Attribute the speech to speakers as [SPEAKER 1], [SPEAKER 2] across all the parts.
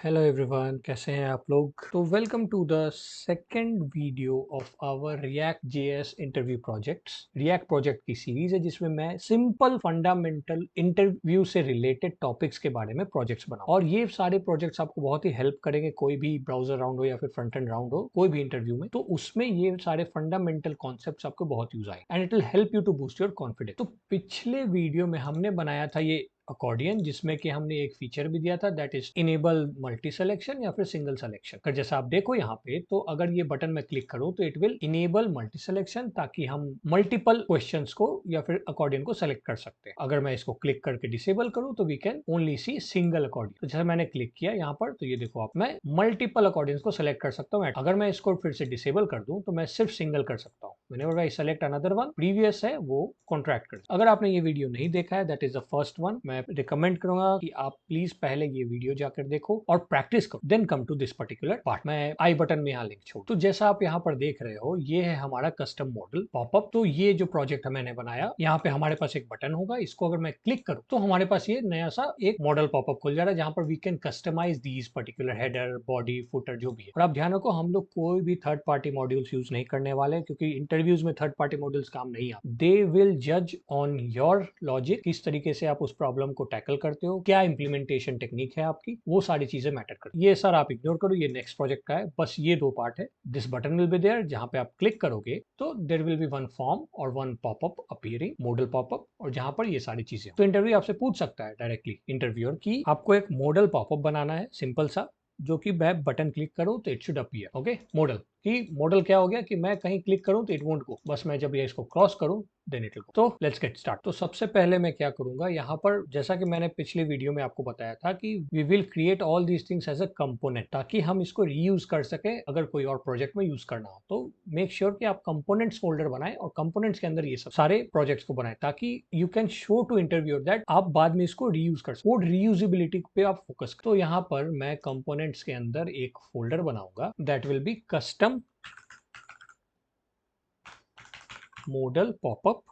[SPEAKER 1] Hello everyone, कैसे हैं आप लोग। तो welcome to the second video of our React JS interview projects. React project की सीरीज है जिसमें मैं सिंपल फंडामेंटल इंटरव्यू से रिलेटेड टॉपिक्स के बारे में प्रोजेक्ट्स बनाऊं और ये सारे प्रोजेक्ट्स आपको बहुत ही हेल्प करेंगे। कोई भी ब्राउजर राउंड हो या फिर फ्रंट एंड राउंड हो, कोई भी इंटरव्यू में, तो उसमें ये सारे फंडामेंटल कॉन्सेप्ट्स आपको बहुत यूज आए and it will help you to boost your confidence. तो पिछले वीडियो में हमने बनाया था ये अकॉर्डियन, जिसमें कि हमने एक फीचर भी दिया था that is enable multi selection या फिर सिंगल सिलेक्शन। अगर जैसा आप देखो यहाँ पे, तो अगर ये बटन में क्लिक करूँ तो it will enable multi selection, ताकि हम मल्टीपल क्वेश्चंस को या फिर अकॉर्डियन को सेलेक्ट कर सकते हैं। अगर मैं इसको क्लिक करके डिसेबल करूँ तो we can only see single accordion. तो जैसे मैंने क्लिक किया यहाँ पर, तो ये देखो आप, मैं मल्टीपल अकॉर्डियंस को सेलेक्ट कर सकता हूँ। अगर मैं इसको फिर से डिसेबल कर दूं तो मैं सिर्फ सिंगल कर सकता हूँ। whenever I select another one, previous है वो कॉन्ट्रैक्ट कर। अगर आपने ये वीडियो नहीं देखा है, that is the first one, मैं रिकमेंड करूंगा कि आप प्लीज पहले ये वीडियो जाकर देखो और प्रैक्टिस करो, then come to this particular part. मैं आई बटन में यहाँ लिंक छोड़। तो जैसा आप यहाँ पर देख रहे हो, ये है हमारा कस्टम मॉडल पॉपअप। तो ये जो प्रोजेक्ट मैंने बनाया, यहाँ पे हमारे पास एक बटन होगा, इसको अगर मैं क्लिक करूँ तो हमारे पास ये नया सा एक मॉडल पॉपअप खुल जा रहा है, जहाँ पर we can customize these particular header, body, footer जो भी है। और आप ध्यान रखो, हम लोग कोई भी थर्ड पार्टी मॉड्यूल्स यूज नहीं करने वाले, क्योंकि इंटरव्यूज में थर्ड पार्टी मॉड्यूल्स काम नहीं आते। दे विल जज ऑन योर लॉजिक, किस तरीके से आप उस प्रॉब्लम को टैकल करते हो, क्या इंप्लीमेंटेशन टेक्निक है आपकी, वो सारी चीजें मैटर करती है। ये सर आप इग्नोर करो, ये नेक्स्ट प्रोजेक्ट का है। बस ये दो पार्ट है। This button will be there, जहां पे आप क्लिक करोगे तो there will be one form और one popup appearing, modal popup, और जहां पर ये सारी चीजें। तो इंटरव्यू आपसे पूछ सकता है डायरेक्टली, इंटरव्यूअर, की आपको एक मॉडल पॉपअप बनाना है सिंपल सा, जो कि मैं बटन क्लिक करूं तो it should appear. Okay, model कि मॉडल क्या हो गया कि मैं कहीं क्लिक करूं तो इट वोंट गो, बस मैं जब ये इसको क्रॉस करूं देन इट विल गो। तो लेट्स गेट स्टार्ट। तो सबसे पहले मैं क्या करूंगा, यहाँ पर जैसा कि मैंने पिछले वीडियो में आपको बताया था कि we will create all these things as a component, ताकि हम इसको रीयूज कर सके अगर कोई और प्रोजेक्ट में यूज करना हो। तो मेक श्योर कि आप कंपोनेंट्स फोल्डर बनाएं और कंपोनेंट्स के अंदर ये सब सारे प्रोजेक्ट्स को बनाएं, ताकि you can show to interviewer that आप बाद में इसको रीयूज कर सको। कोड रीयूजेबिलिटी पे आप फोकस करें। तो यहाँ पर मैं कंपोनेंट्स के अंदर एक फोल्डर बनाऊंगा that will be custom model popup.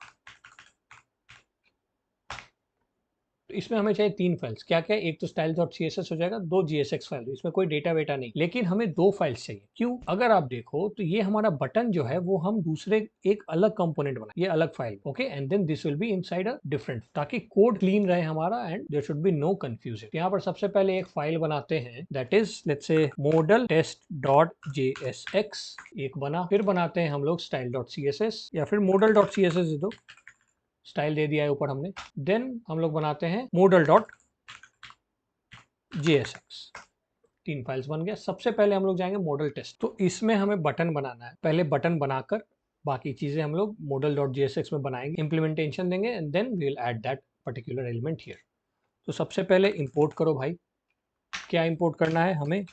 [SPEAKER 1] तो इसमें हमें चाहिए तीन फाइल्स। क्या क्या? एक तो style.css हो जाएगा, दो JSX फाइल। इसमें कोई डेटा वेटा नहीं, लेकिन हमें दो फाइल्स चाहिए। क्यों? अगर आप देखो तो ये हमारा बटन जो है वो हम दूसरे एक अलग कंपोनेंट बनाए, ये अलग file. Okay, and then this will be inside a different, ताकि कोड क्लीन रहे हमारा and there should be no confusion. यहाँ पर सबसे पहले एक फाइल बनाते हैं that is let's say modal test dot JSX। एक बना, फिर बनाते हैं हम लोग style.css या फिर model.css दे दो, स्टाइल दे दिया है ऊपर हमने। देन हम लोग बनाते हैं modal डॉट JSX। तीन फाइल्स बन गया। सबसे पहले हम लोग जाएंगे मॉडल टेस्ट। तो इसमें हमें बटन बनाना है। पहले बटन बनाकर बाकी चीजें हम लोग modal डॉट JSX में बनाएंगे, इंप्लीमेंटेशन देंगे and then we will add that particular element here. तो सबसे पहले इंपोर्ट करो भाई। क्या इंपोर्ट करना है हमें?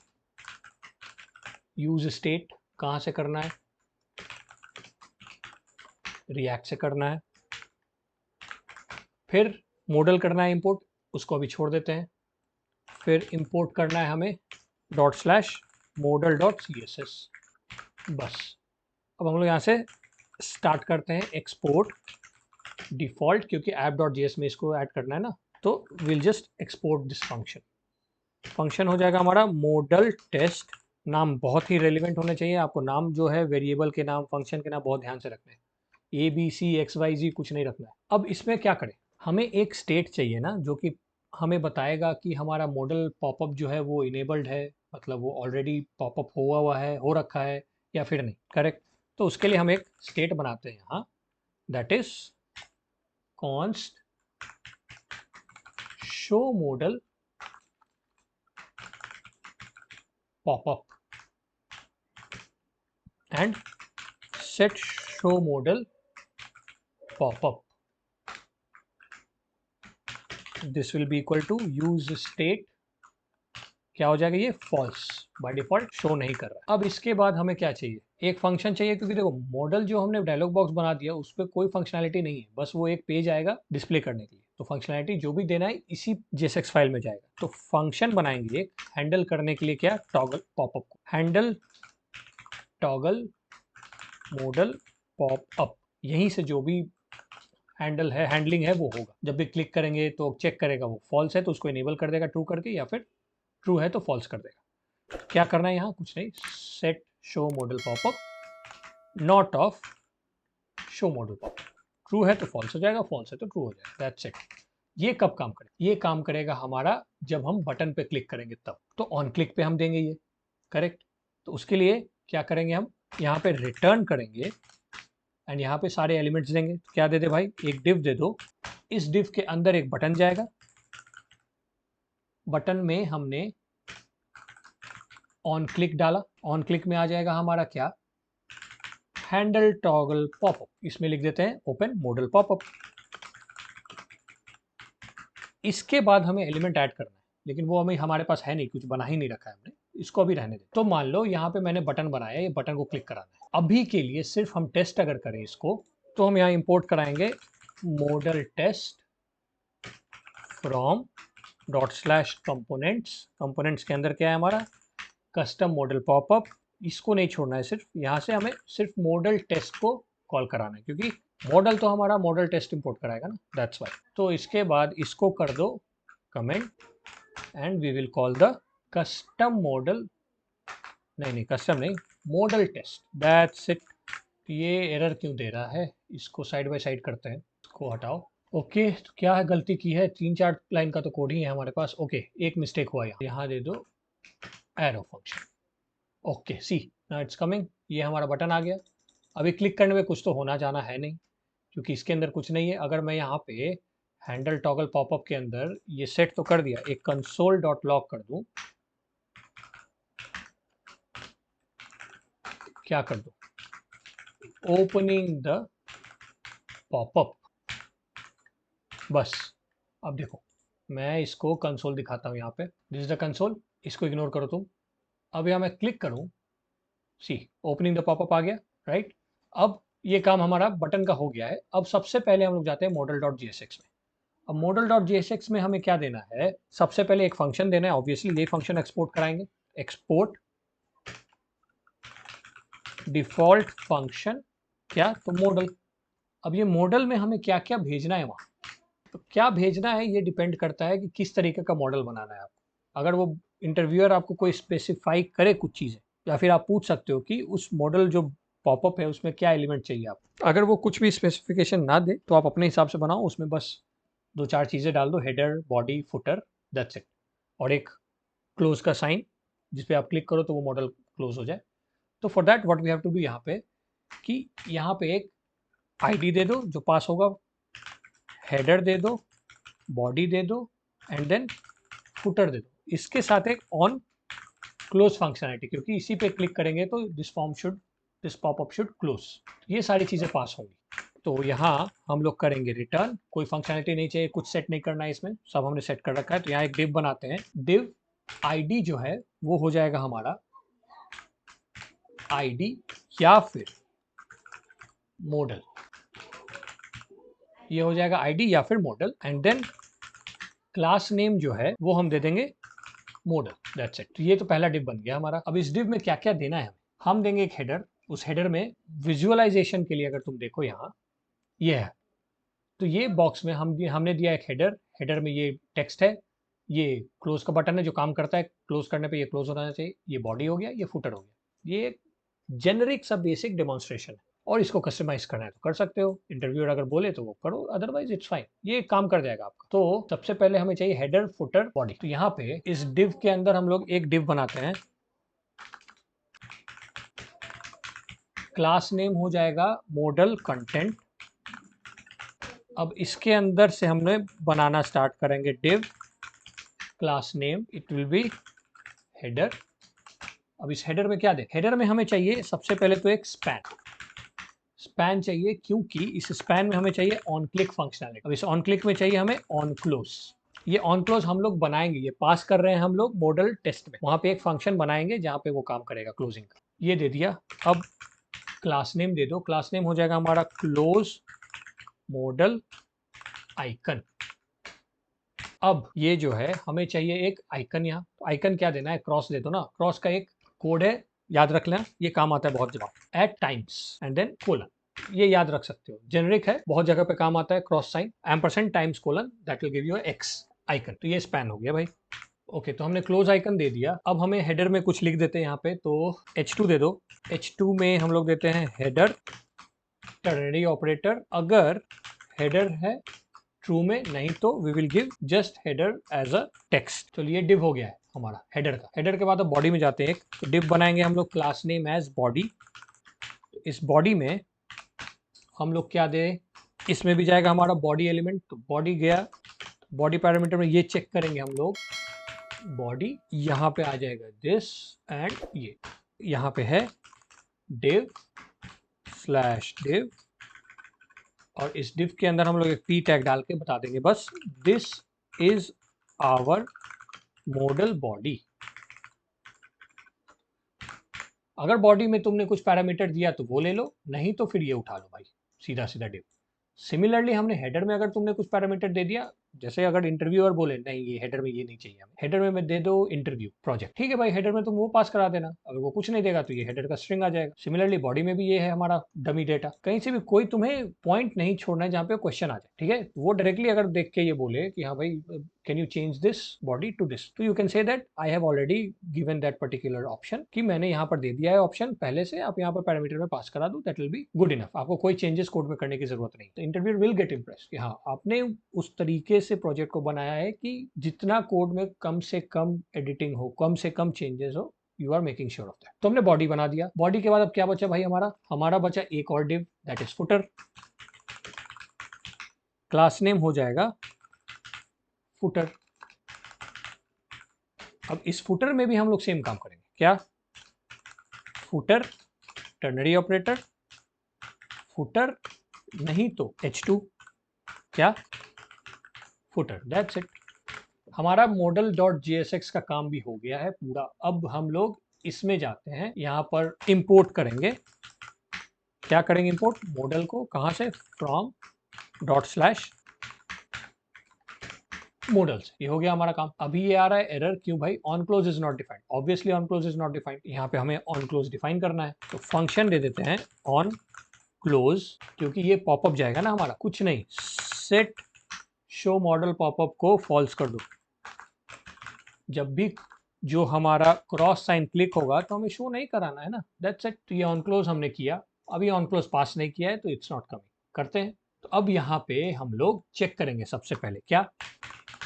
[SPEAKER 1] Use state. कहाँ से करना है? रिएक्ट से करना है। फिर मॉडल करना है इंपोर्ट, उसको अभी छोड़ देते हैं। फिर इंपोर्ट करना है हमें dot slash model dot CSS। बस, अब हम लोग यहाँ से स्टार्ट करते हैं एक्सपोर्ट डिफॉल्ट, क्योंकि ऐप डॉट जेएस में इसको ऐड करना है ना। तो will just export this function. Function हो जाएगा हमारा मॉडल टेस्ट। नाम बहुत ही रेलिवेंट होने चाहिए आपको। नाम जो है वेरिएबल के नाम, फंक्शन के नाम बहुत ध्यान से रखना है। ABCXYZ कुछ नहीं रखना है। अब इसमें क्या करें, हमें एक स्टेट चाहिए ना, जो कि हमें बताएगा कि हमारा मॉडल पॉपअप जो है वो इनेबल्ड है, मतलब वो ऑलरेडी पॉपअप हुआ है, हो रखा है या फिर नहीं। करेक्ट। तो उसके लिए हम एक स्टेट बनाते हैं यहाँ, that is const show modal popup and set show modal popup. This will be equal to use state. क्या हो जाएगा ये? फॉल्स। बाय डिफॉल्ट शो नहीं कर रहा। अब इसके बाद हमें क्या चाहिए? एक फंक्शन चाहिए, क्योंकि देखो मॉडल जो हमने डायलॉग बॉक्स बना दिया उस पर कोई फंक्शनैलिटी नहीं है, बस वो एक पेज आएगा डिस्प्ले करने के लिए। तो फंक्शनैलिटी जो भी देना है इसी JSX फाइल में जाएगा। तो फंक्शन बनाएंगे एक हैंडल करने के लिए, क्या? टॉगल पॉपअप को। हैंडल टॉगल मॉडल पॉपअप, यहीं से जो भी हैंडल है, हैंडलिंग है, वो होगा। जब भी क्लिक करेंगे तो चेक करेगा वो फॉल्स है तो उसको इनेबल कर देगा ट्रू करके, या फिर ट्रू है तो फॉल्स कर देगा। क्या करना है यहाँ, कुछ नहीं, set show modal popup not of show modal popup. True है तो फॉल्स हो जाएगा, फॉल्स है तो ट्रू हो जाएगा, दैट्स इट। ये कब काम करेगा, ये काम करेगा हमारा जब हम बटन पे क्लिक करेंगे तब। तो ऑन क्लिक पे हम देंगे ये, करेक्ट। तो उसके लिए क्या करेंगे, हम यहाँ पे रिटर्न करेंगे एंड यहाँ पे सारे एलिमेंट्स देंगे। तो क्या दे दे भाई, एक डिव दे दो, इस डिव के अंदर एक बटन जाएगा, बटन में हमने ऑन क्लिक डाला, ऑन क्लिक में आ जाएगा हमारा क्या, हैंडल टॉगल पॉपअप। इसमें लिख देते हैं ओपन मॉडल पॉपअप। इसके बाद हमें एलिमेंट ऐड करना है, लेकिन वो हमें हमारे पास है नहीं, कुछ बना ही नहीं रखा है हमने, इसको अभी रहने दें। तो मान लो यहाँ पे मैंने बटन बनाया, ये बटन को क्लिक कराना है। अभी के लिए सिर्फ हम टेस्ट अगर करें इसको, तो हम यहाँ इंपोर्ट कराएंगे modal test from dot slash components. Components के अंदर क्या है हमारा, कस्टम मॉडल पॉपअप। इसको नहीं छोड़ना है, सिर्फ यहाँ से हमें सिर्फ मॉडल टेस्ट को कॉल कराना है, क्योंकि मॉडल तो हमारा मॉडल टेस्ट इंपोर्ट कराएगा ना, दैट्स वाई। तो इसके बाद इसको कर दो comment and we will call the custom modal, नहीं कस्टम नहीं, मॉडल टेस्ट, दैट्स इट। ये एरर क्यों दे रहा है, इसको साइड बाय साइड करते हैं, इसको हटाओ। ओके, तो क्या है गलती की है, 3-4 लाइन का तो कोड ही है हमारे पास। ओके, एक मिस्टेक हुआ यहाँ दे दो arrow function. Okay, see now it's coming, ये हमारा बटन आ गया। अभी क्लिक करने में कुछ तो होना जाना है नहीं, क्योंकि इसके अंदर कुछ नहीं है। अगर मैं यहाँ पे हैंडल टॉगल पॉपअप के अंदर ये सेट तो कर दिया, एक कंसोल डॉट लॉग कर दूं, क्या कर दूं, ओपनिंग द पॉपअप, बस। अब देखो, मैं इसको कंसोल दिखाता हूँ यहाँ पे, दिस इज द कंसोल, इसको इग्नोर करो तुम। अब यहाँ मैं क्लिक करूँ, सी ओपनिंग द पॉपअप आ गया, राइट। अब ये काम हमारा बटन का हो गया है। अब सबसे पहले हम लोग जाते हैं मॉडल डॉट जीएसएक्स में। अब मॉडल डॉट जीएसएक्स में हमें क्या देना है, सबसे पहले एक फंक्शन देना है, ऑब्वियसली ये फंक्शन एक्सपोर्ट कराएंगे, एक्सपोर्ट डिफॉल्ट फंक्शन, क्या तो मॉडल। अब ये मॉडल में हमें क्या क्या भेजना है वहाँ, तो क्या भेजना है ये डिपेंड करता है कि किस तरीके का मॉडल बनाना है आपको। अगर वो इंटरव्यूअर आपको कोई स्पेसिफाई करे कुछ चीज़ें, या फिर आप पूछ सकते हो कि उस मॉडल जो पॉपअप है उसमें क्या एलिमेंट चाहिए आपको। अगर वो कुछ भी स्पेसिफिकेशन ना दे तो आप अपने हिसाब से बनाओ, उसमें बस 2-4 चीज़ें डाल दो, header, body, footer, that's it, और एक क्लोज का साइन जिस पे आप क्लिक करो तो वो मॉडल क्लोज हो जाए। तो for that what we have to do यहाँ पे, कि यहाँ पे एक आईडी दे दो जो पास होगा, हेडर दे दो, बॉडी दे दो एंड देन फुटर दे दो, इसके साथ एक ऑन क्लोज फंक्शनलिटी, क्योंकि इसी पे क्लिक करेंगे तो दिस पॉपअप शुड क्लोज। ये सारी चीज़ें पास होंगी। तो यहाँ हम लोग करेंगे रिटर्न, कोई फंक्शनलिटी नहीं चाहिए, कुछ सेट नहीं करना है इसमें, सब हमने सेट कर रखा है। तो यहाँ एक डिव बनाते हैं, डिव आईडी जो है वो हो जाएगा हमारा आईडी या फिर मॉडल, ये हो जाएगा आईडी या फिर modal, and then class name जो है वो हम दे देंगे मॉडल, दैट्स इट। तो ये तो पहला डिव बन गया हमारा। अब इस डिव में क्या क्या देना है, हम देंगे एक हेडर, उस हेडर में विजुअलाइजेशन के लिए अगर तुम देखो यहाँ ये है, तो ये बॉक्स में हमने दिया एक हेडर, हेडर में ये टेक्स्ट है, ये क्लोज का बटन है जो काम करता है, क्लोज करने पे ये क्लोज होना चाहिए, ये बॉडी हो गया, ये फुटर हो गया। ये जेनरिक सा बेसिक डेमोन्स्ट्रेशन है, और इसको कस्टमाइज करना है तो कर सकते हो, इंटरव्यूअर अगर बोले तो वो करो, अदरवाइज इट्स फाइन, ये काम कर जाएगा आपका। तो सबसे पहले हमें चाहिए हेडर, फुटर, बॉडी। तो यहाँ पे इस डिव के अंदर हम लोग एक डिव बनाते हैं, क्लास नेम हो जाएगा मॉडल कंटेंट। अब इसके अंदर से हमने बनाना स्टार्ट करेंगे div, class name it will be header. अब इस हेडर में क्या दे, हेडर में हमें चाहिए सबसे पहले तो एक स्पैन चाहिए, क्योंकि इस स्पैन में हमें चाहिए ऑन क्लिक फंक्शनलिटी। अब इस ऑन क्लिक में चाहिए हमें ऑन क्लोज। ये ऑन क्लोज हम लोग बनाएंगे, ये पास कर रहे हैं हम लोग मॉडल टेस्ट में, वहां पे एक फंक्शन बनाएंगे जहां पे वो काम करेगा क्लोजिंग का, ये दे दिया। अब क्लास नेम दे दो, क्लास नेम हो जाएगा हमारा क्लोज मॉडल आइकन। अब ये जो है हमें चाहिए एक आइकन, यहाँ तो आइकन क्या देना है, क्रॉस दे दो ना, क्रॉस का एक कोड है, याद रख लेना, ये काम आता है बहुत जगह, at times and then colon, ये याद रख सकते हो, जेनरिक है, बहुत जगह पे काम आता है, cross sign ampersand times colon, that will give you X icon. तो ये स्पैन हो गया भाई। ओके, तो हमने क्लोज आइकन दे दिया। अब हमें हेडर में कुछ लिख देते हैं यहाँ पे, तो h2 दे दो। h2 में हम लोग देते हैं हेडर टर्नरी ऑपरेटर, अगर हेडर है ट्रू में, नहीं तो we will give just header as a text. तो ये डिव हो गया है हमारा हेडर का। हेडर के बाद अब बॉडी में जाते हैं, एक तो डिव बनाएंगे हम लोग क्लास नेम एज बॉडी। तो इस बॉडी में हम लोग क्या दे, इसमें भी जाएगा हमारा बॉडी एलिमेंट, तो बॉडी गया। बॉडी पैरामीटर में ये चेक करेंगे हम लोग, बॉडी यहाँ पे आ जाएगा दिस एंड ये यहाँ पे है div स्लैश div, और इस div के अंदर हम लोग एक p टैग डाल के बता देंगे बस this is our modal body. अगर बॉडी में तुमने कुछ पैरामीटर दिया तो वो ले लो, नहीं तो फिर ये उठा लो भाई, सीधा सीधा div। सिमिलरली हमने हेडर में अगर तुमने कुछ पैरामीटर दे दिया, जैसे अगर इंटरव्यूअर बोले नहीं ये हेडर में ये नहीं चाहिए हमें, हेडर में मैं दे दो इंटरव्यू प्रोजेक्ट, ठीक है भाई, हेडर में तुम वो पास करा देना। अगर वो कुछ नहीं देगा तो ये हेडर का स्ट्रिंग आ जाएगा। सिमिलरली बॉडी में भी ये है हमारा डमी डेटा। कहीं से भी कोई तुम्हें पॉइंट नहीं छोड़ना है जहाँ पे क्वेश्चन आ जाए, ठीक है। वो डायरेक्टली अगर देख के ये बोले कि हाँ भाई can you change this body to this, तो you can say that I have already given that particular option, कि मैंने यहाँ पर दे दिया है ऑप्शन पहले से, आप यहाँ पर पैरामीटर में पास करा दो, that will be good enough. आपको कोई चेंजेस कोड में करने की जरूरत नहीं। तो इंटरव्यूअर विल गेट इम्प्रेस कि हाँ आपने उस तरीके से प्रोजेक्ट को बनाया है कि जितना कोड में कम से कम एडिटिंग हो, कम से कम चेंजेस हो, you are making sure of that. तो हमने बॉडी बना दिया। बॉडी के बाद अब क्या बचा भाई, हमारा बचा एक और div, that is footer. Class name हो जाएगा फुटर। अब इस फुटर में भी हम लोग सेम काम करेंगे, क्या, फुटर टर्नरी ऑपरेटर, फुटर नहीं तो h2 क्या, फुटर, दैट्स इट। हमारा मॉडल डॉट jsx का काम भी हो गया है पूरा। अब हम लोग इसमें जाते हैं, यहाँ पर इंपोर्ट करेंगे। क्या करेंगे इंपोर्ट, मॉडल को कहाँ से, फ्रॉम डॉट स्लैश मॉडल से। ये हो गया हमारा काम। अभी ये आ रहा है एरर, क्यों भाई, on close is not defined. Obviously on close is not defined, यहाँ पे हमें ऑन क्लोज डिफाइन करना है। तो फंक्शन दे देते हैं ऑन क्लोज, क्योंकि ये पॉपअप जाएगा ना हमारा, कुछ नहीं, सेट शो मॉडल पॉपअप को फॉल्स कर दो। जब भी जो हमारा क्रॉस साइन क्लिक होगा तो हमें शो नहीं कराना है ना, दैट्स इट। तो ये ऑन क्लोज हमने किया, अभी ऑन क्लोज पास नहीं किया है तो इट्स नॉट कमिंग, करते हैं। तो अब यहाँ पे हम लोग चेक करेंगे सबसे पहले, क्या,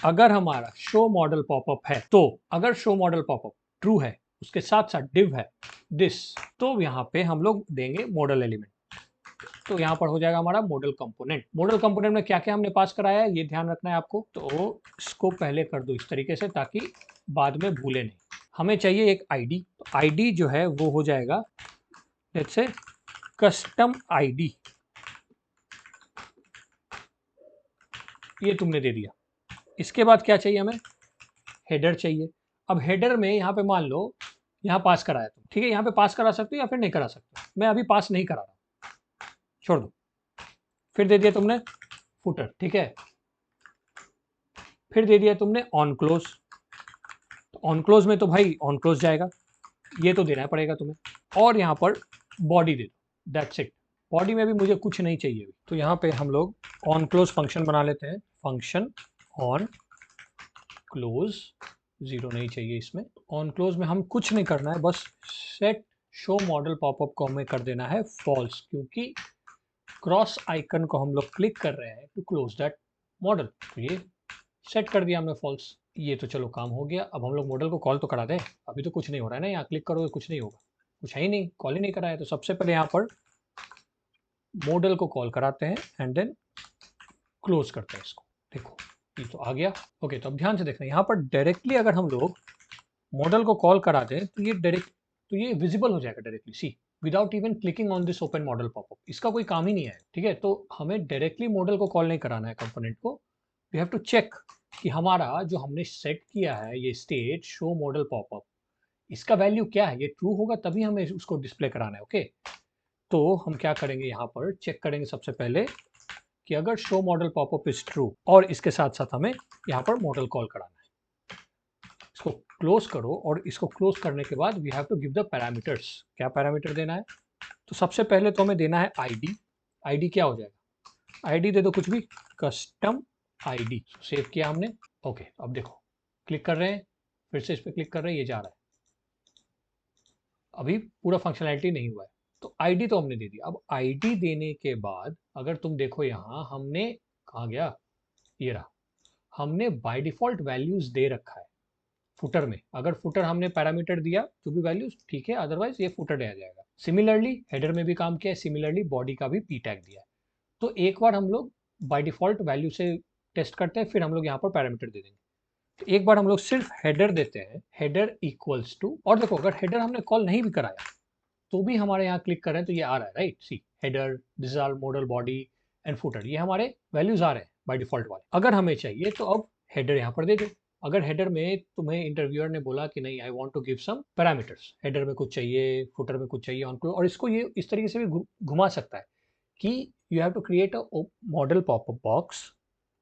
[SPEAKER 1] अगर हमारा शो मॉडल पॉपअप है, तो अगर शो मॉडल पॉपअप ट्रू है, उसके साथ साथ डिव है दिस, तो यहाँ पे हम लोग देंगे मॉडल एलिमेंट। तो यहाँ पर हो जाएगा हमारा मॉडल कंपोनेंट। मॉडल कंपोनेंट में क्या क्या हमने पास कराया है ये ध्यान रखना है आपको। तो इसको पहले कर दो इस तरीके से ताकि बाद में भूले नहीं। हमें चाहिए एक आईडी, तो आईडी जो है वो हो जाएगा लेट्स से कस्टम आईडी, ये तुमने दे दिया। इसके बाद क्या चाहिए हमें, हेडर चाहिए। अब हेडर में यहाँ पे मान लो यहाँ पास कराया तुम, ठीक है, यहाँ पे पास करा सकते हो या फिर नहीं करा सकते, मैं अभी पास नहीं करा रहा, छोड़ दो। फिर दे दिया तुमने फुटर, ठीक है, फिर दे दिया तुमने ऑन क्लोज। तो ऑन क्लोज में तो भाई ऑन क्लोज जाएगा, ये तो देना पड़ेगा तुम्हें। और यहाँ पर बॉडी दे दो, दैट्स इट। बॉडी में भी मुझे कुछ नहीं चाहिए, तो यहाँ पे हम लोग ऑन क्लोज फंक्शन बना लेते हैं। फंक्शन ऑन क्लोज, जीरो नहीं चाहिए इसमें। ऑन क्लोज में हम कुछ नहीं करना है, बस सेट शो मॉडल पॉपअप को हमें कर देना है फॉल्स, क्योंकि क्रॉस आइकन को हम लोग क्लिक कर रहे हैं टू क्लोज दैट मॉडल। तो ये सेट कर दिया हमने फॉल्स। ये तो चलो काम हो गया। अब हम लोग मॉडल को कॉल तो करा दें, अभी तो कुछ नहीं हो रहा है ना, यहाँ क्लिक करोगे कुछ नहीं होगा, कुछ है ही नहीं, कॉल ही नहीं करा है। तो सबसे पहले यहाँ पर मॉडल को कॉल कराते हैं एंड देन क्लोज करते हैं इसको। देखो ये तो आ गया। ओके, तो अब ध्यान से देखना, यहाँ पर डायरेक्टली अगर हम लोग मॉडल को कॉल करा दें तो ये डायरेक्ट, तो ये विजिबल हो जाएगा directly, see, without even clicking on this open modal popup. इसका कोई काम ही नहीं है, ठीक है। तो हमें डायरेक्टली मॉडल को कॉल नहीं कराना है कंपोनेंट को, वी हैव टू चेक कि हमारा जो हमने सेट किया है ये स्टेट शो मॉडल पॉपअप, इसका वैल्यू क्या है, ये ट्रू होगा तभी हमें उसको डिस्प्ले कराना है। ओके, तो हम क्या करेंगे, यहाँ पर चेक करेंगे सबसे पहले कि अगर show modal popup is true, और इसके साथ साथ हमें यहाँ पर मॉडल कॉल कराना है। इसको क्लोज करो, और इसको क्लोज करने के बाद we have to give the parameters. क्या पैरामीटर देना है, तो सबसे पहले तो हमें देना है आईडी। आईडी क्या हो जाएगा, आईडी दे दो कुछ भी, कस्टम आईडी। सेव किया हमने। ओके, अब देखो क्लिक कर रहे हैं, फिर से इस पर क्लिक कर रहे हैं, ये जा रहा है, अभी पूरा फंक्शनैलिटी नहीं हुआ है। तो आईडी तो हमने दे दिया। अब आईडी देने के बाद अगर तुम देखो यहाँ हमने कहाँ गया, ये रहा, हमने बाय डिफॉल्ट वैल्यूज दे रखा है फुटर में। अगर फुटर हमने पैरामीटर दिया जो भी वैल्यूज ठीक है, अदरवाइज ये फुटर आ जाएगा। सिमिलरली हेडर में भी काम किया है, सिमिलरली बॉडी का भी पी टैग दिया है। तो एक बार हम लोग बाय डिफॉल्ट वैल्यू से टेस्ट करते हैं, फिर हम लोग यहाँ पर पैरामीटर दे देंगे। तो एक बार हम लोग सिर्फ हेडर देते हैं, हेडर इक्वल्स टू, और देखो अगर हेडर हमने कॉल नहीं भी कराया तो भी हमारे यहाँ क्लिक कर रहे हैं तो ये आ रहा है, right. See header, this are modal, body and footer, ये हमारे वैल्यूज आ रहे हैं बाय डिफॉल्ट वाले। अगर हमें चाहिए तो अब हेडर यहाँ पर दे दो। अगर हेडर में तुम्हें इंटरव्यूअर ने बोला कि नहीं I want to give some parameters, header में कुछ चाहिए, फुटर में कुछ चाहिए, ऑन, और इसको ये इस तरीके से भी घुमा सकता है कि you have to create a modal popup box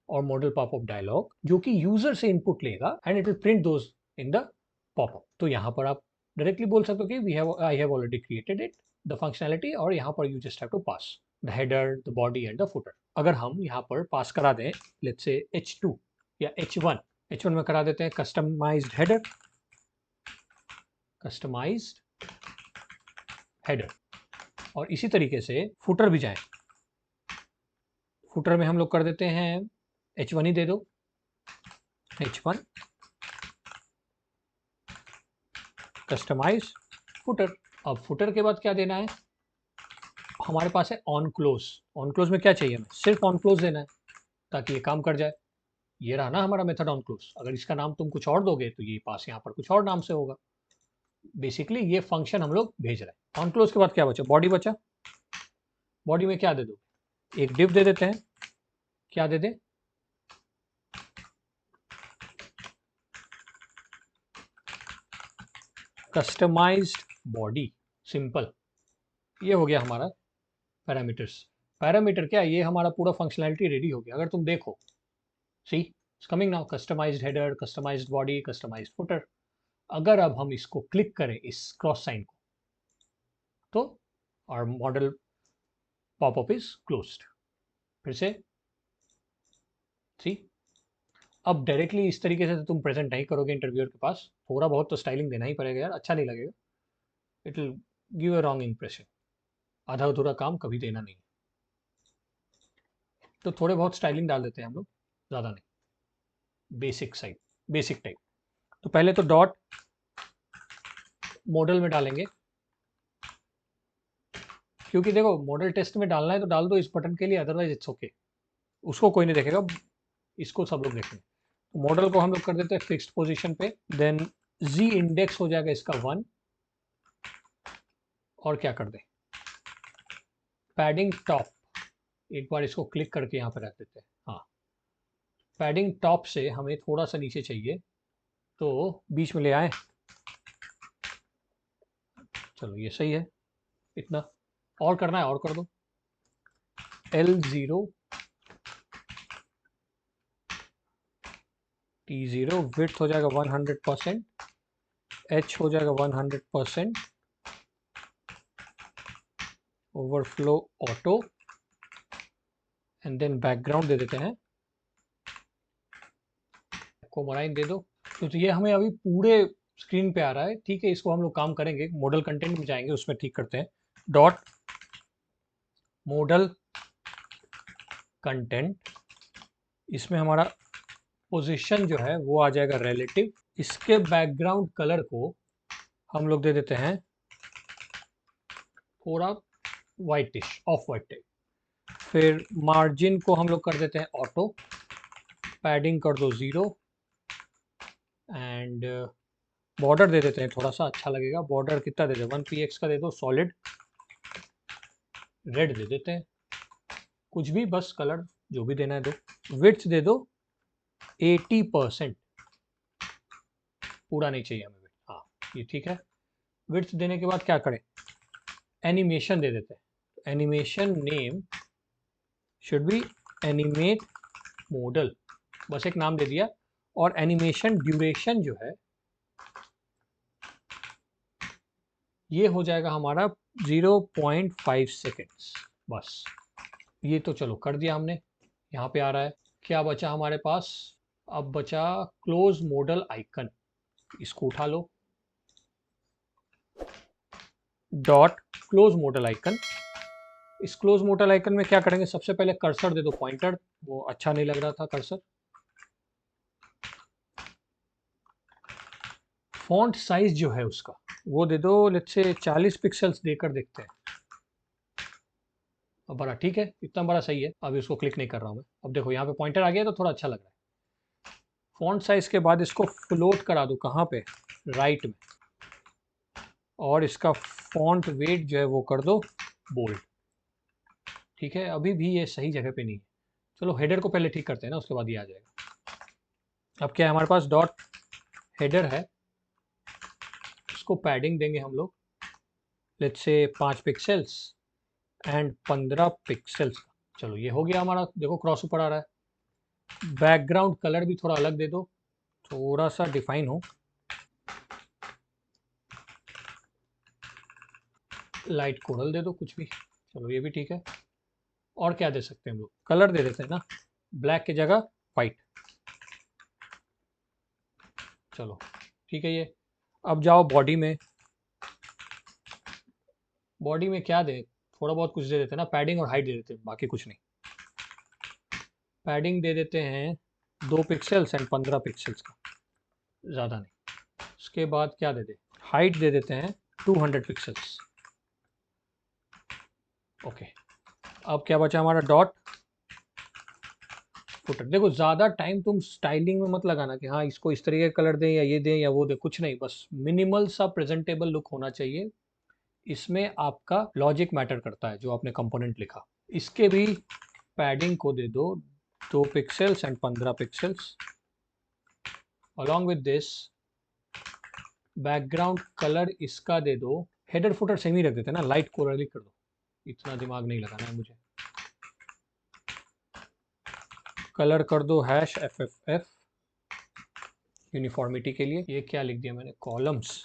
[SPEAKER 1] और मॉडल पॉपअप डायलॉग जो कि यूजर से इनपुट लेगा and it will print those in the popup. तो यहाँ पर आप डायरेक्टली बोल सकते हो कि we have, I have already created it the functionality, और यहाँ पर you just have to pass the header, the body and the footer. अगर हम यहाँ पर पास करा दें लेट्स से H2 या H1, H1 में करा देते हैं कस्टमाइज्ड हेडर, कस्टमाइज्ड हेडर, और इसी तरीके से फुटर भी जाएं। फुटर में हम लोग कर देते हैं H1 ही दे दो, H1 कस्टमाइज फुटर। अब फुटर के बाद क्या देना है, हमारे पास है ऑन क्लोज। ऑन क्लोज में क्या चाहिए, हमें सिर्फ ऑन क्लोज देना है ताकि ये काम कर जाए। ये रहा ना हमारा मेथड ऑन क्लोज। अगर इसका नाम तुम कुछ और दोगे तो ये पास यहाँ पर कुछ और नाम से होगा। बेसिकली ये फंक्शन हम लोग भेज रहे हैं। ऑन क्लोज के बाद क्या बचा, बॉडी बचा। बॉडी में क्या दे दो, एक डिव दे देते हैं। क्या दे दें, कस्टमाइज्ड बॉडी, सिंपल। ये हो गया हमारा पैरामीटर्स। पैरामीटर क्या, ये हमारा पूरा फंक्शनैलिटी रेडी हो गया। अगर तुम देखो, see it's coming now, customized header, customized body, customized footer. अगर अब हम इसको क्लिक करें इस क्रॉस साइन को, तो our model popup is closed. फिर से सी, अब डायरेक्टली इस तरीके से तो तुम प्रेजेंट नहीं करोगे इंटरव्यूअर के पास, थोड़ा बहुत तो स्टाइलिंग देना ही पड़ेगा यार, अच्छा नहीं लगेगा, it will give a wrong impression. आधा अधूरा काम कभी देना नहीं। तो थोड़े बहुत स्टाइलिंग डाल देते हैं हम लोग, ज़्यादा नहीं, बेसिक साइड, बेसिक टाइप। तो पहले तो डॉट मॉडल में डालेंगे, क्योंकि देखो मॉडल टेस्ट में डालना है तो डाल दो इस बटन के लिए, अदरवाइज इट्स ओके, उसको कोई नहीं देखेगा, इसको सब लोग देखेंगे। तो मॉडल को हम लोग कर देते हैं फिक्स्ड पोजीशन पे, देन जी इंडेक्स हो जाएगा इसका 1, और क्या कर दें, पैडिंग टॉप, एक बार इसको क्लिक करके यहाँ पे रख देते हैं। हाँ, पैडिंग टॉप से हमें थोड़ा सा नीचे चाहिए तो बीच में ले आए, चलो ये सही है। इतना और करना है और कर दो, L0 T0, विड्थ हो जाएगा 100%, H हो जाएगा 100%, overflow auto, and then background दे देते हैं, कोमोराइन दे दो। तो ये हमें अभी पूरे स्क्रीन पे आ रहा है, ठीक है। इसको हम लोग काम करेंगे, मॉडल कंटेंट में जाएंगे, उसमें ठीक करते हैं। डॉट मॉडल कंटेंट, इसमें हमारा पोजीशन जो है वो आ जाएगा रिलेटिव। इसके बैकग्राउंड कलर को हम लोग दे देते हैं थोड़ा वाइटिश, ऑफ वाइट टाइप। फिर मार्जिन को हम लोग कर देते हैं ऑटो, पैडिंग कर दो 0, एंड बॉर्डर दे देते हैं थोड़ा सा अच्छा लगेगा। बॉर्डर कितना दे दे, 1px का दे दो, सॉलिड रेड दे देते हैं, कुछ भी बस कलर जो भी देना है दो। विड्थ दे दो 80%, पूरा नहीं चाहिए हमें विड्थ, हाँ ये ठीक है। विड्थ देने के बाद क्या करें, एनिमेशन दे देते हैं। Animation name should be animate model, बस एक नाम दे दिया। और एनिमेशन ड्यूरेशन जो है ये हो जाएगा हमारा 0.5 सेकेंड्स, बस। ये तो चलो कर दिया हमने, यहाँ पे आ रहा है। क्या बचा हमारे पास, अब बचा क्लोज मॉडल आइकन। इसको उठा लो, डॉट क्लोज मॉडल आइकन। इस क्लोज मॉडल आइकन में क्या करेंगे, सबसे पहले कर्सर दे दो पॉइंटर, वो अच्छा नहीं लग रहा था कर्सर। फॉन्ट साइज जो है उसका वो दे दो, लेट्स से 40 पिक्सल्स देकर देखते हैं। अब बड़ा ठीक है, इतना बड़ा सही है। अब इसको क्लिक नहीं कर रहा हूँ मैं। अब देखो यहाँ पे पॉइंटर आ गया तो थोड़ा अच्छा लग रहा है। फॉन्ट साइज के बाद इसको फ्लोट करा दो, कहाँ पे, राइट में, और इसका फॉन्ट वेट जो है वो कर दो बोल्ड। ठीक है, अभी भी ये सही जगह पे नहीं है। चलो हेडर को पहले ठीक करते हैं ना, उसके बाद ये आ जाएगा। अब क्या है, हमारे पास डॉट हेडर है, इसको पैडिंग देंगे हम लोग, let's say 5 pixels and 15 pixels का। चलो ये हो गया हमारा, देखो क्रॉस ऊपर आ रहा है। बैकग्राउंड कलर भी थोड़ा अलग दे दो, थोड़ा सा डिफाइन हो, लाइट कोरल दे दो कुछ भी। चलो ये भी ठीक है। और क्या दे सकते हैं हम लोग, कलर दे देते हैं ना, ब्लैक की जगह वाइट। चलो ठीक है ये। अब जाओ बॉडी में, बॉडी में क्या दे, थोड़ा बहुत कुछ दे देते हैं ना, पैडिंग और हाइट दे देते हैं, बाकी कुछ नहीं। पैडिंग दे देते हैं 2 पिक्सल्स एंड 15 पिक्सल्स का, ज़्यादा नहीं। उसके बाद क्या दे दे, हाइट दे देते हैं 200 पिक्सल्स। ओके, अब क्या बचा हमारा, डॉट फुटर। देखो ज़्यादा टाइम तुम स्टाइलिंग में मत लगाना कि हाँ इसको इस तरीके का कलर दें या ये दें या वो दें, कुछ नहीं, बस मिनिमल सा प्रेजेंटेबल लुक होना चाहिए। इसमें आपका लॉजिक मैटर करता है, जो आपने कंपोनेंट लिखा। इसके भी पैडिंग को दे दो 2 pixels and 15 pixels. Along with this background colour इसका दे दो, हेडर फुटर सेम ही रख देते हैं ना, लाइट कोरल ही कर दो, इतना दिमाग नहीं लगाना है मुझे। कलर कर दो #FFF यूनिफॉर्मिटी के लिए। ये क्या लिख दिया मैंने, कॉलम्स।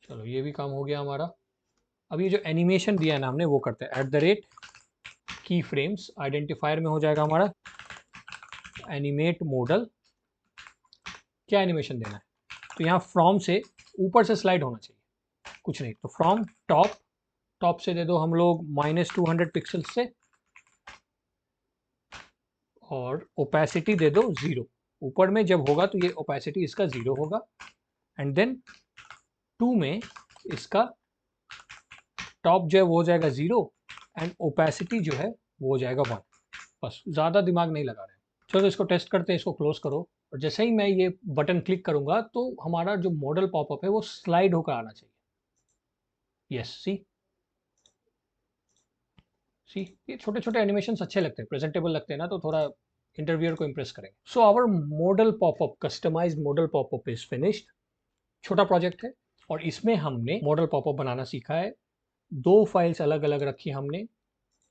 [SPEAKER 1] चलो ये भी काम हो गया हमारा। अब ये जो एनिमेशन दिया है ना हमने, वो करते हैं @ की फ्रेम्स आइडेंटिफायर में हो जाएगा हमारा एनिमेट मॉडल। क्या एनिमेशन देना है, तो यहाँ फ्रॉम से ऊपर से स्लाइड होना चाहिए, कुछ नहीं, तो फ्रॉम टॉप, टॉप से दे दो हम लोग -200 पिक्सल्स से, और ओपेसिटी दे दो 0। ऊपर में जब होगा तो ये ओपेसिटी इसका 0 होगा, एंड देन 2 में इसका टॉप जो है वो हो जाएगा 0 एंड ओपेसिटी जो है वो हो जाएगा 1। बस ज़्यादा दिमाग नहीं लगा रहे हैं। चलो इसको टेस्ट करते हैं, इसको क्लोज करो, और जैसे ही मैं ये बटन क्लिक करूंगा तो हमारा जो मॉडल पॉपअप है वो स्लाइड होकर आना चाहिए। यस, सी ये छोटे छोटे एनिमेशंस अच्छे लगते हैं, प्रेजेंटेबल लगते हैं ना, तो थोड़ा इंटरव्यूअर को इंप्रेस करेंगे। So our modal popup, customized modal popup is finished. छोटा प्रोजेक्ट है और इसमें हमने मॉडल पॉपअप बनाना सीखा है। 2 फाइल्स अलग अलग रखी हमने,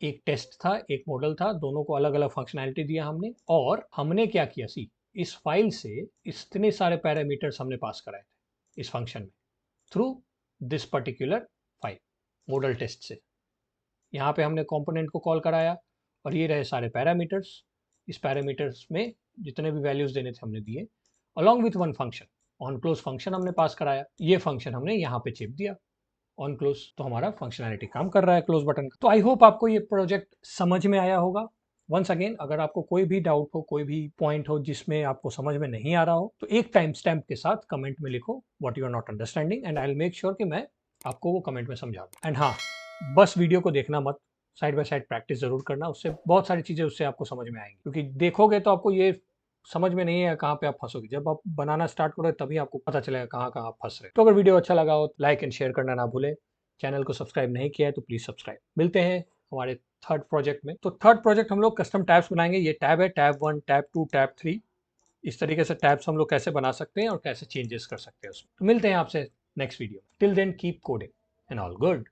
[SPEAKER 1] एक टेस्ट था एक मॉडल था, दोनों को अलग अलग फंक्शनैलिटी दिया हमने। और हमने क्या किया, सी इस फाइल से इतने सारे पैरामीटर्स हमने पास कराए थे इस फंक्शन में, through this particular file modal test से। यहाँ पे हमने कंपोनेंट को कॉल कराया और ये रहे सारे पैरामीटर्स। इस पैरामीटर्स में जितने भी वैल्यूज देने थे हमने दिए, along with one function, on close function हमने पास कराया। ये फंक्शन हमने यहाँ पे चिप दिया ऑन क्लोज, तो हमारा फंक्शनैलिटी काम कर रहा है क्लोज बटन का। तो आई होप आपको ये प्रोजेक्ट समझ में आया होगा। वंस अगेन, अगर आपको कोई भी डाउट हो, कोई भी पॉइंट हो जिसमें आपको समझ में नहीं आ रहा हो, तो एक टाइम स्टैम्प के साथ कमेंट में लिखो what you are not understanding, and I will make sure कि मैं आपको वो कमेंट में समझा दूं। एंड हाँ, बस वीडियो को देखना मत, साइड बाय साइड प्रैक्टिस जरूर करना, उससे बहुत सारी चीज़ें उससे आपको समझ में आएंगी। क्योंकि देखोगे तो आपको ये समझ में नहीं है कहाँ पे आप फंसोगे, जब आप बनाना स्टार्ट करोगे तभी आपको पता चलेगा कहाँ कहाँ आप फंस रहे। तो अगर वीडियो अच्छा लगा हो, लाइक एंड शेयर करना ना भूलें। चैनल को सब्सक्राइब नहीं किया है तो प्लीज़ सब्सक्राइब। मिलते हैं हमारे थर्ड प्रोजेक्ट में। तो थर्ड प्रोजेक्ट हम लोग कस्टम टैब्स बनाएंगे। ये टैब है, टैब 1, टैब 2, टैब 3। इस तरीके से टैब्स हम लोग कैसे बना सकते हैं और कैसे चेंजेस कर सकते हैं उसमें। तो मिलते हैं आपसे next video. Till then keep coding and all good.